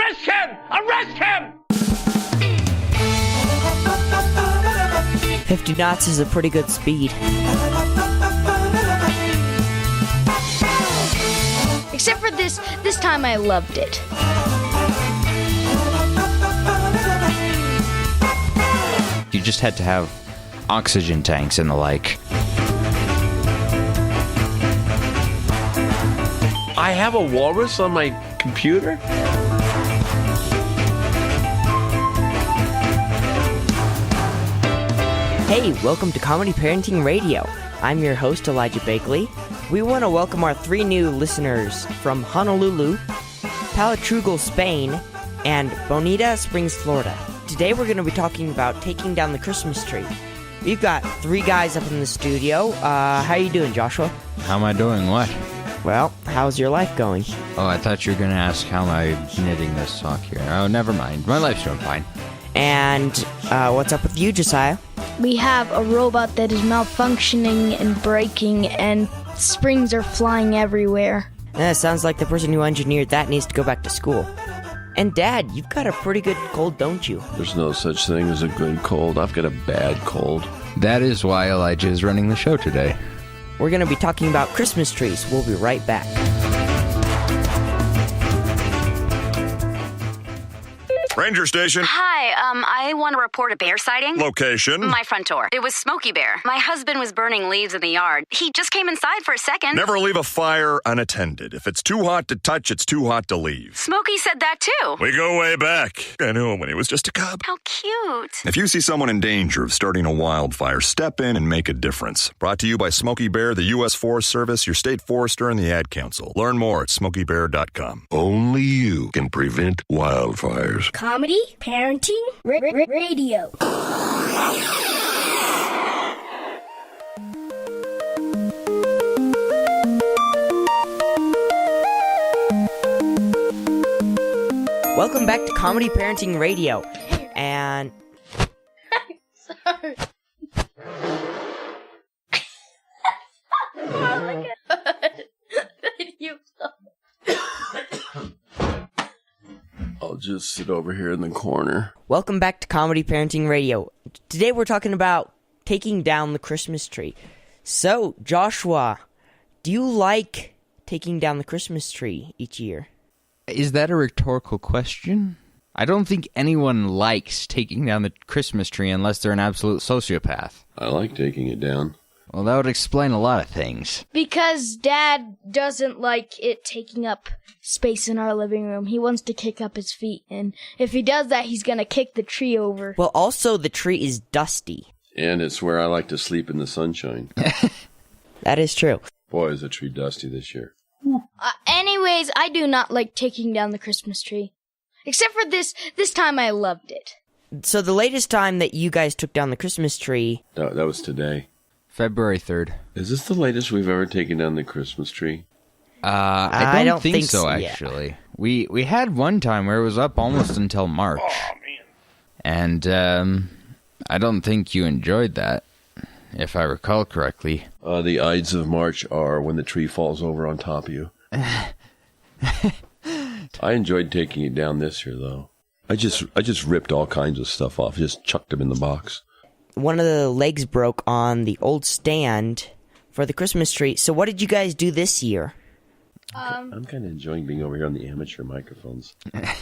Arrest him! Arrest him! 50 knots is a pretty good speed. Except for this time I loved it. You just had to have oxygen tanks and the like. I have a walrus on my computer? Hey, welcome to Comedy Parenting Radio. I'm your host, Elijah Bakley. We want to welcome our 3 new listeners from Honolulu, Palatrugal, Spain, and Bonita Springs, Florida. Today we're going to be talking about taking down the Christmas tree. We've got 3 guys up in the studio. How you doing, Joshua? How am I doing? What? Well, how's your life going? Oh, I thought you were going to ask how am I knitting this sock here. Oh, never mind. My life's doing fine. And what's up with you, Josiah? We have a robot that is malfunctioning and breaking, and springs are flying everywhere. Sounds like the person who engineered that needs to go back to school. And Dad, you've got a pretty good cold, don't you? There's no such thing as a good cold. I've got a bad cold. That is why Elijah is running the show today. We're going to be talking about Christmas trees. We'll be right back. Ranger Station. Hi, I want to report a bear sighting. Location. My front door. It was Smokey Bear. My husband was burning leaves in the yard. He just came inside for a second. Never leave a fire unattended. If it's too hot to touch, it's too hot to leave. Smokey said that too. We go way back. I knew him when he was just a cub. How cute. If you see someone in danger of starting a wildfire, step in and make a difference. Brought to you by Smokey Bear, the U.S. Forest Service, your state forester, and the Ad Council. Learn more at smokeybear.com. Only you can prevent wildfires. Comedy Parenting Radio. Welcome back to Comedy Parenting Radio. And... Sorry. Oh my God. You I'll just sit over here in the corner. Welcome back to Comedy Parenting Radio. Today we're talking about taking down the Christmas tree. So, Joshua, do you like taking down the Christmas tree each year? Is that a rhetorical question? I don't think anyone likes taking down the Christmas tree unless they're an absolute sociopath. I like taking it down. Well, that would explain a lot of things. Because Dad doesn't like it taking up space in our living room. He wants to kick up his feet, and if he does that, he's gonna kick the tree over. Well, also, the tree is dusty. And it's where I like to sleep in the sunshine. That is true. Boy, is the tree dusty this year. Anyways, I do not like taking down the Christmas tree. Except for this time I loved it. So the latest time that you guys took down the Christmas tree... That was today. February 3rd. Is this the latest we've ever taken down the Christmas tree? I don't think so, actually. Yeah. We had one time where it was up almost until March. Oh, man. And I don't think you enjoyed that, if I recall correctly. The Ides of March are when the tree falls over on top of you. I enjoyed taking it down this year, though. I just ripped all kinds of stuff off, just chucked them in the box. One of the legs broke on the old stand for the Christmas tree. So what did you guys do this year? I'm kind of enjoying being over here on the amateur microphones.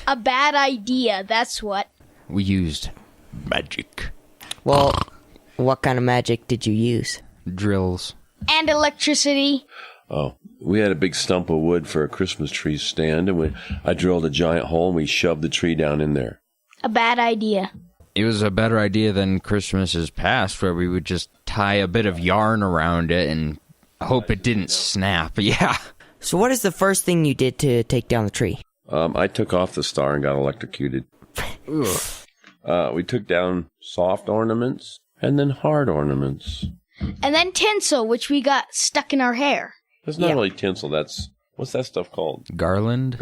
A bad idea, that's what. We used magic. Well, what kind of magic did you use? Drills. And electricity. Oh, we had a big stump of wood for a Christmas tree stand, and I drilled a giant hole, and we shoved the tree down in there. A bad idea. It was a better idea than Christmases past, where we would just tie a bit of yarn around it and hope it didn't snap. Yeah. So what is the first thing you did to take down the tree? I took off the star and got electrocuted. We took down soft ornaments and then hard ornaments. And then tinsel, which we got stuck in our hair. It's not really tinsel. What's that stuff called? Garland,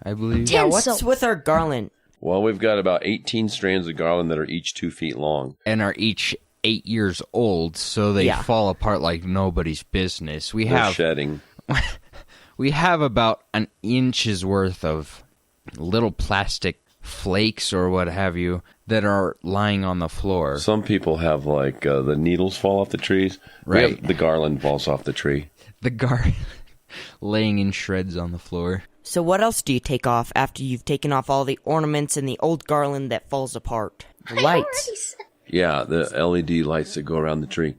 I believe. Yeah, Tinsel. what's with our garland? Well, we've got about 18 strands of garland that are each 2 feet long. And are each 8 years old, so they fall apart like nobody's business. They're shedding. We have about an inch's worth of little plastic flakes or what have you that are lying on the floor. Some people have, like, the needles fall off the trees. Right. We have the garland falls off the tree. The laying in shreds on the floor. So what else do you take off after you've taken off all the ornaments and the old garland that falls apart? The lights. Yeah, the LED lights that go around the tree.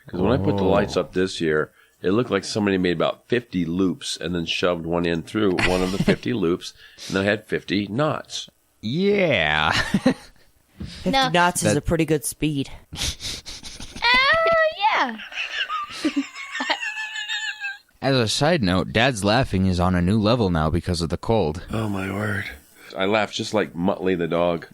Because when I put the lights up this year, it looked like somebody made about 50 loops and then shoved one in through one of the 50 loops, and I had 50 knots. Yeah. 50 knots is a pretty good speed. Yeah. As a side note, Dad's laughing is on a new level now because of the cold. Oh, my word. I laughed just like Muttley the dog.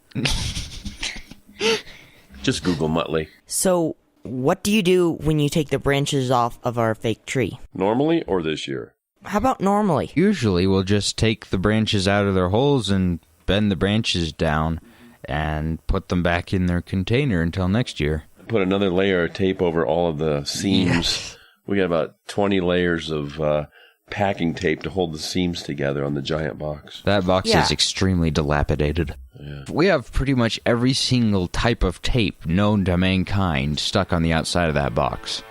Just Google Muttley. So, what do you do when you take the branches off of our fake tree? Normally or this year? How about normally? Usually we'll just take the branches out of their holes and bend the branches down and put them back in their container until next year. Put another layer of tape over all of the seams. Yes. We got about 20 layers of packing tape to hold the seams together on the giant box. That box is extremely dilapidated. Yeah. We have pretty much every single type of tape known to mankind stuck on the outside of that box.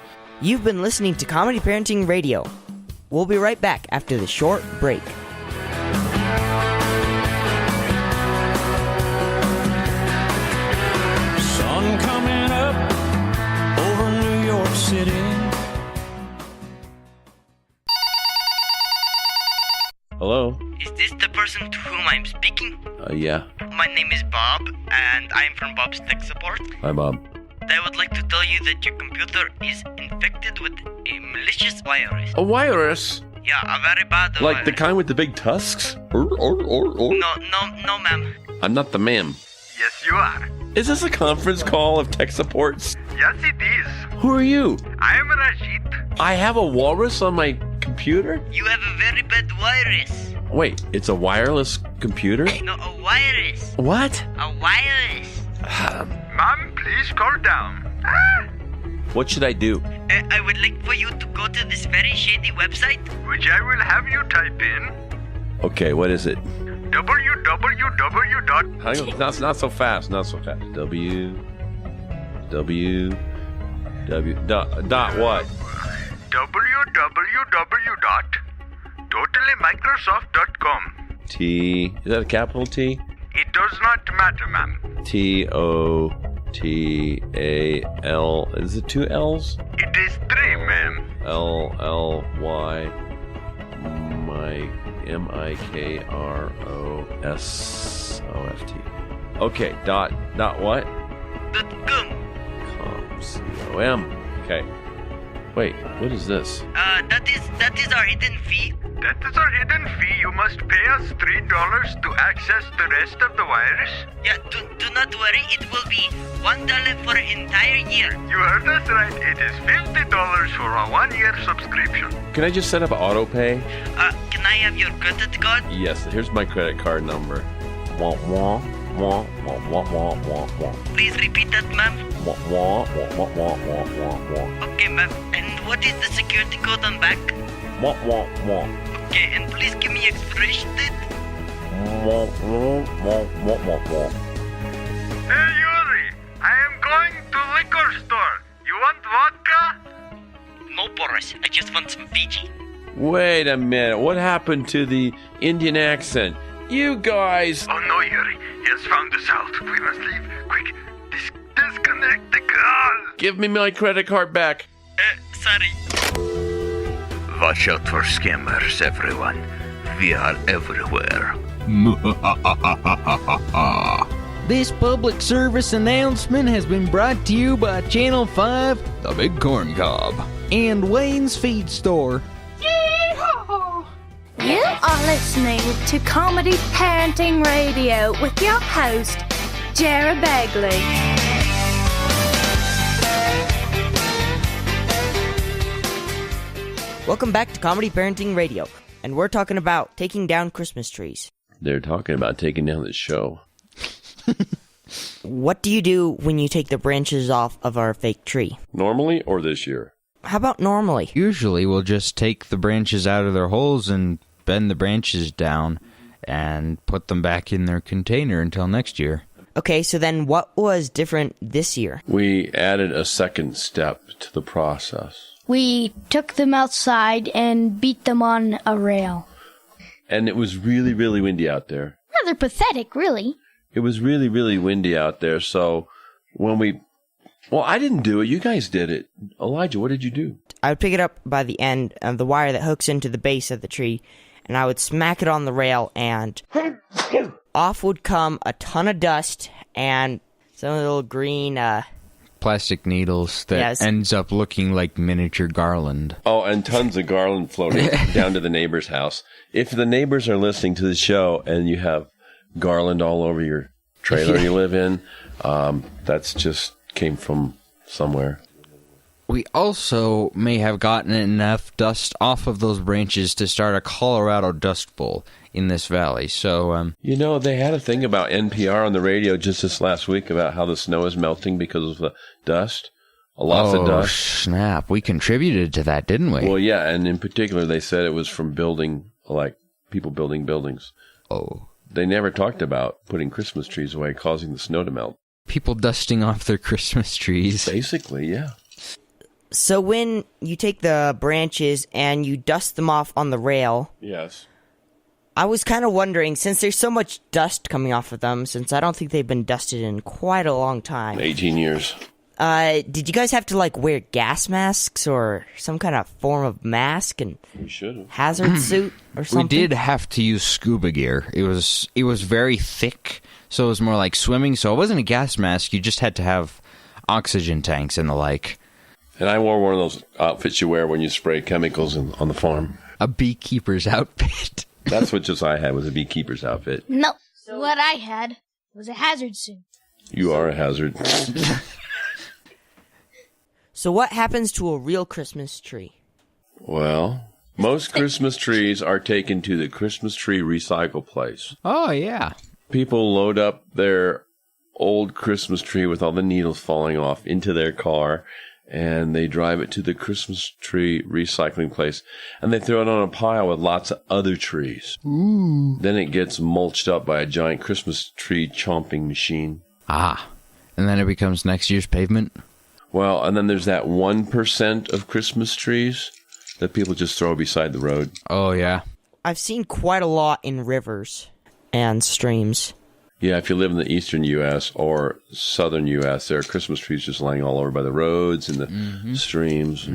You've been listening to Comedy Parenting Radio. We'll be right back after the short break. Sun coming up over New York City. Hello? Is this the person to whom I'm speaking? Yeah. My name is Bob, and I'm from Bob's Tech Support. Hi, Bob. I would like to tell you that your computer is infected with a malicious virus. A virus? Yeah, a very bad virus. Like the kind with the big tusks? No, ma'am. I'm not the ma'am. Yes, you are. Is this a conference call of tech supports? Yes, it is. Who are you? I am Rajit. I have a walrus on my computer? You have a very bad virus. Wait, it's a wireless computer? No, a virus. What? A virus. Mom, please calm down. What should I do? I would like for you to go to this very shady website, which I will have you type in. Okay, what is it? www. Hang on, not so fast, not so fast. Dot what? www.totallyMicrosoft.com. T, is that a capital T? It does not matter, ma'am. TOTAL. Is it 2 L's? It is 3, ma'am. LLY MIKROSOFT. Okay, dot what? .com. COM. Okay. Wait, what is this? That is our hidden fee. That is our hidden fee. You must pay us $3 to access the rest of the virus. Yeah, do not worry. It will be $1 for an entire year. You heard us right. It is $50 for a 1-year subscription. Can I just set up auto pay? Can I have your credit card? Yes, here's my credit card number. Wah, wah, wah, wah, wah, wah, wah, wah. Please repeat that, ma'am. Wah, wah, wah, wah, wah, wah, wah, wah. Okay, ma'am. And what is the security code on back? Wah, wah, wah. Okay, and please give me expiration date. Wah, wah, wah, wah, wah, wah. Hey, Yuri, I am going to liquor store. You want vodka? No, Boris. I just want some Fiji. Wait a minute. What happened to the Indian accent? You guys... Oh, no, Yuri. He has found us out. We must leave. Quick. Disconnect the call. Give me my credit card back. Sorry. Watch out for scammers, everyone. We are everywhere. This public service announcement has been brought to you by Channel 5, The Big Corn Cob, and Wayne's Feed Store. You are listening to Comedy Parenting Radio with your host, Jared Begley. Welcome back to Comedy Parenting Radio, and we're talking about taking down Christmas trees. They're talking about taking down the show. What do you do when you take the branches off of our fake tree? Normally or this year? How about normally? Usually we'll just take the branches out of their holes and bend the branches down and put them back in their container until next year. Okay, so then what was different this year? We added a second step to the process. We took them outside and beat them on a rail. And it was really, really windy out there. Rather pathetic, really. It was really, really windy out there. So when well, I didn't do it. You guys did it. Elijah, what did you do? I would pick it up by the end of the wire that hooks into the base of the tree, and I would smack it on the rail, and off would come a ton of dust and some little green plastic needles that ends up looking like miniature garland. Oh, and tons of garland floating down to the neighbor's house. If the neighbors are listening to the show and you have garland all over your trailer you live in, that's just came from somewhere. We also may have gotten enough dust off of those branches to start a Colorado Dust Bowl in this valley. So, you know, they had a thing about NPR on the radio just this last week about how the snow is melting because of the dust. Lots of dust. Snap. We contributed to that, didn't we? Well, yeah, and in particular, they said it was from people building buildings. Oh. They never talked about putting Christmas trees away, causing the snow to melt. People dusting off their Christmas trees. Basically, yeah. So when you take the branches and you dust them off on the rail... Yes. I was kind of wondering, since there's so much dust coming off of them, since I don't think they've been dusted in quite a long time... 18 years. Did you guys have to, wear gas masks or some kind of form of mask and we should have. hazard suit or something? We did have to use scuba gear. It was very thick, so it was more like swimming. So it wasn't a gas mask. You just had to have oxygen tanks and the like. And I wore one of those outfits you wear when you spray chemicals on the farm. A beekeeper's outfit. That's what Josiah had, was a beekeeper's outfit. No, what I had was a hazard suit. You are a hazard. So what happens to a real Christmas tree? Well, most Christmas trees are taken to the Christmas tree recycle place. Oh, yeah. People load up their old Christmas tree with all the needles falling off into their car, and they drive it to the Christmas tree recycling place, and they throw it on a pile with lots of other trees. Ooh. Then it gets mulched up by a giant Christmas tree chomping machine. Ah, and then it becomes next year's pavement? Well, and then there's that 1% of Christmas trees that people just throw beside the road. Oh, yeah. I've seen quite a lot in rivers and streams. Yeah, if you live in the eastern U.S. or southern U.S., there are Christmas trees just lying all over by the roads and the streams.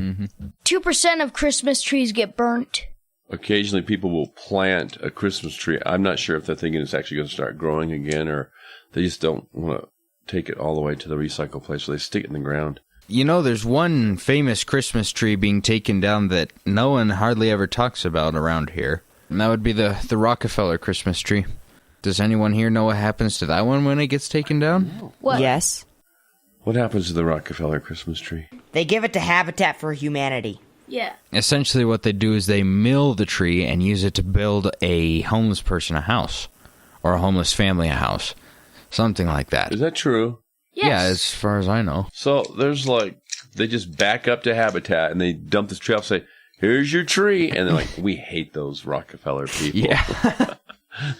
2% of Christmas trees get burnt. Occasionally, people will plant a Christmas tree. I'm not sure if they're thinking it's actually going to start growing again, or they just don't want to take it all the way to the recycle place, so they stick it in the ground. You know, there's one famous Christmas tree being taken down that no one hardly ever talks about around here, and that would be the Rockefeller Christmas tree. Does anyone here know what happens to that one when it gets taken down? What? Yes. What happens to the Rockefeller Christmas tree? They give it to Habitat for Humanity. Yeah. Essentially what they do is they mill the tree and use it to build a homeless person a house, or a homeless family a house. Something like that. Is that true? Yes. Yeah, as far as I know. So there's they just back up to Habitat and they dump this tree off and say, here's your tree. And they're like, we hate those Rockefeller people. Yeah.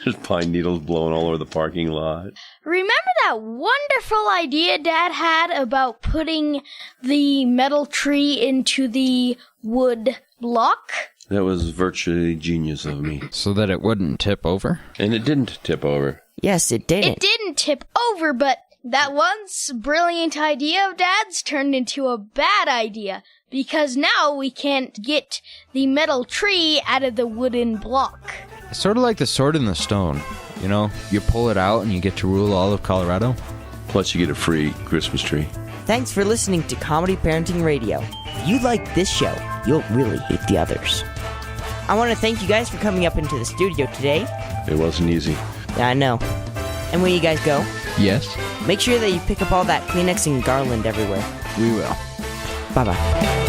There's pine needles blowing all over the parking lot. Remember that wonderful idea Dad had about putting the metal tree into the wood block? That was virtually genius of me. So that it wouldn't tip over? And it didn't tip over. Yes, it didn't. It didn't tip over, but that once brilliant idea of Dad's turned into a bad idea, because now we can't get the metal tree out of the wooden block. It's sort of like the sword and the stone. You know, you pull it out and you get to rule all of Colorado. Plus you get a free Christmas tree. Thanks for listening to Comedy Parenting Radio. If you like this show, you'll really hate the others. I want to thank you guys for coming up into the studio today. It wasn't easy. Yeah, I know. And when you guys go, yes, make sure that you pick up all that Kleenex and Garland everywhere. We will. Bye-bye.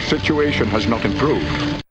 situation has not improved.